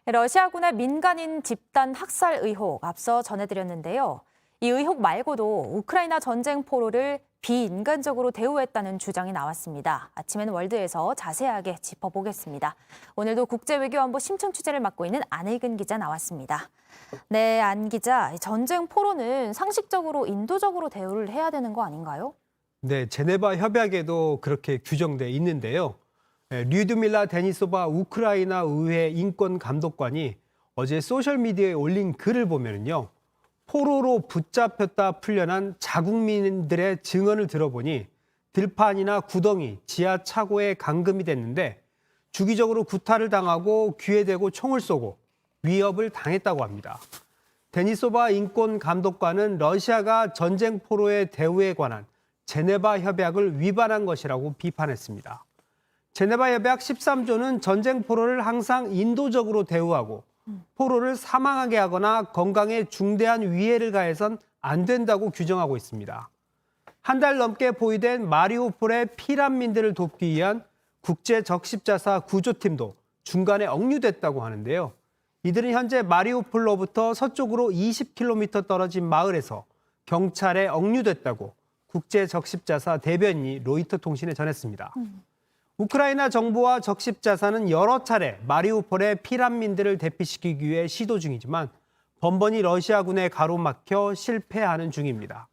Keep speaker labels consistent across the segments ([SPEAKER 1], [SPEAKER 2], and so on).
[SPEAKER 1] 러시아군의 민간인 집단 학살 의혹 앞서 전해드렸는데요. 이 의혹 말고도 우크라이나 전쟁 포로를 비인간적으로 대우했다는 주장이 나왔습니다. 아침엔 월드에서 자세하게 짚어보겠습니다. 오늘도 국제외교안보 심층 취재를 맡고 있는 안혜근 기자 나왔습니다. 네, 안 기자, 전쟁 포로는 상식적으로 인도적으로 대우를 해야 되는 거 아닌가요?
[SPEAKER 2] 네, 제네바 협약에도 그렇게 규정돼 있는데요. 류드밀라 데니소바 우크라이나 의회 인권 감독관이 어제 소셜미디어에 올린 글을 보면요. 포로로 붙잡혔다 풀려난 자국민들의 증언을 들어보니 들판이나 구덩이, 지하 차고에 감금이 됐는데 주기적으로 구타를 당하고 귀에 대고 총을 쏘고 위협을 당했다고 합니다. 데니소바 인권 감독관은 러시아가 전쟁 포로의 대우에 관한 제네바 협약을 위반한 것이라고 비판했습니다. 제네바 협약 13조는 전쟁 포로를 항상 인도적으로 대우하고 포로를 사망하게 하거나 건강에 중대한 위해를 가해선 안 된다고 규정하고 있습니다. 한 달 넘게 포위된 마리우폴의 피난민들을 돕기 위한 국제 적십자사 구조팀도 중간에 억류됐다고 하는데요. 이들은 현재 마리우폴로부터 서쪽으로 20km 떨어진 마을에서 경찰에 억류됐다고 국제 적십자사 대변인이 로이터 통신에 전했습니다. 우크라이나 정부와 적십자사는 여러 차례 마리우폴의 피난민들을 대피시키기 위해 시도 중이지만 번번이 러시아군에 가로막혀 실패하는 중입니다.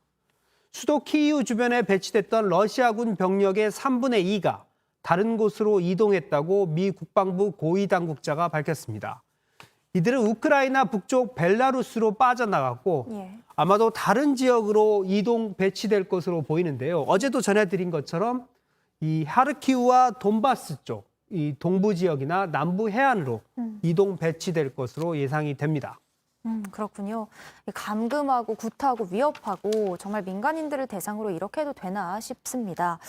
[SPEAKER 2] 수도 키이우 주변에 배치됐던 러시아군 병력의 3분의 2가 다른 곳으로 이동했다고 미 국방부 고위 당국자가 밝혔습니다. 이들은 우크라이나 북쪽 벨라루스로 빠져나갔고 아마도 다른 지역으로 이동 배치될 것으로 보이는데요. 어제도 전해드린 것처럼 이 하르키우와 돈바스 쪽, 이 동부 지역이나 남부 해안으로 이동 배치될 것으로 예상이 됩니다.
[SPEAKER 1] 그렇군요. 감금하고 구타하고 위협하고 정말 민간인들을 대상으로 이렇게 해도 되나 싶습니다.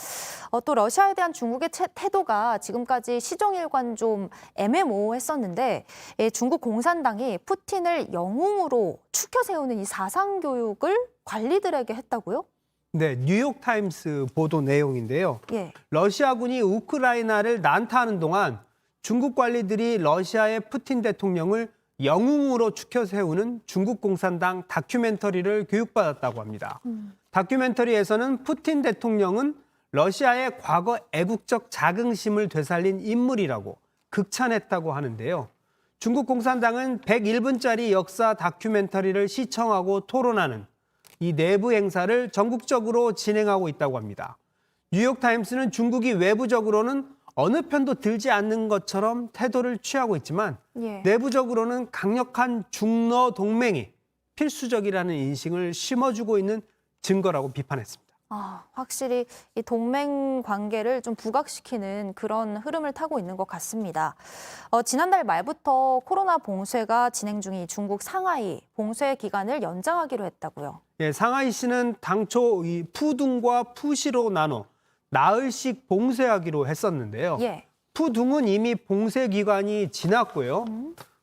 [SPEAKER 1] 또 러시아에 대한 중국의 태도가 지금까지 시종일관 좀 애매모호했었는데 중국 공산당이 푸틴을 영웅으로 추켜 세우는 이 사상 교육을 관리들에게 했다고요?
[SPEAKER 2] 네, 뉴욕타임스 보도 내용인데요. 러시아군이 우크라이나를 난타하는 동안 중국 관리들이 러시아의 푸틴 대통령을 영웅으로 추켜 세우는 중국 공산당 다큐멘터리를 교육받았다고 합니다. 다큐멘터리에서는 푸틴 대통령은 러시아의 과거 애국적 자긍심을 되살린 인물이라고 극찬했다고 하는데요. 중국 공산당은 101분짜리 역사 다큐멘터리를 시청하고 토론하는 이 내부 행사를 전국적으로 진행하고 있다고 합니다. 뉴욕타임스는 중국이 외부적으로는 어느 편도 들지 않는 것처럼 태도를 취하고 있지만 내부적으로는 강력한 중러 동맹이 필수적이라는 인식을 심어주고 있는 증거라고 비판했습니다.
[SPEAKER 1] 확실히 이 동맹 관계를 좀 부각시키는 그런 흐름을 타고 있는 것 같습니다. 지난달 말부터 코로나 봉쇄가 진행 중인 중국 상하이 봉쇄 기간을 연장하기로 했다고요.
[SPEAKER 2] 상하이시는 당초 이 푸둥과 푸시로 나눠 나흘씩 봉쇄하기로 했었는데요. 푸둥은 이미 봉쇄 기간이 지났고요.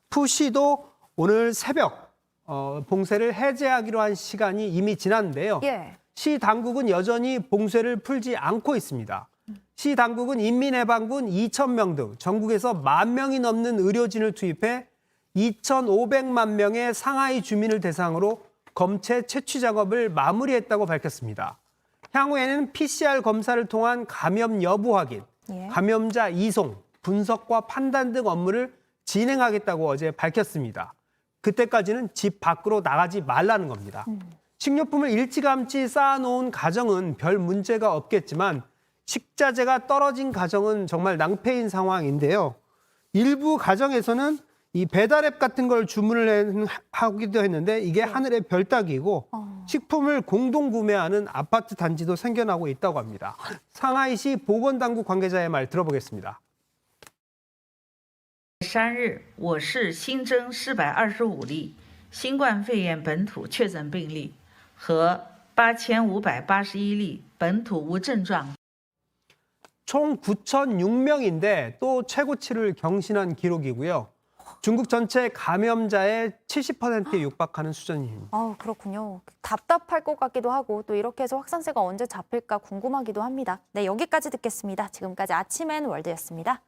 [SPEAKER 2] 푸시도 오늘 새벽 봉쇄를 해제하기로 한 시간이 이미 지났는데요. 시 당국은 여전히 봉쇄를 풀지 않고 있습니다. 시 당국은 인민해방군 2,000명 등 전국에서 10,000명이 넘는 의료진을 투입해 2,500만 명의 상하이 주민을 대상으로 검체 채취 작업을 마무리했다고 밝혔습니다. 향후에는 PCR 검사를 통한 감염 여부 확인, 감염자 이송, 분석과 판단 등 업무를 진행하겠다고 어제 밝혔습니다. 그때까지는 집 밖으로 나가지 말라는 겁니다. 식료품을 일찌감치 쌓아놓은 가정은 별 문제가 없겠지만 식자재가 떨어진 가정은 정말 낭패인 상황인데요. 일부 가정에서는 이 배달앱 같은 걸 주문을 하기도 했는데 이게 하늘의 별 따기고 식품을 공동 구매하는 아파트 단지도 생겨나고 있다고 합니다. 상하이시 보건당국 관계자의 말 들어보겠습니다.
[SPEAKER 3] 3日我市新增425例新冠肺炎本土确诊病例和8581例本土无症状。
[SPEAKER 2] 총 9,006명인데 또 최고치를 경신한 기록이고요. 중국 전체 감염자의 70%에 육박하는 수준입니다.
[SPEAKER 1] 그렇군요. 답답할 것 같기도 하고 또 이렇게 해서 확산세가 언제 잡힐까 궁금하기도 합니다. 네, 여기까지 듣겠습니다. 지금까지 아침엔 월드였습니다.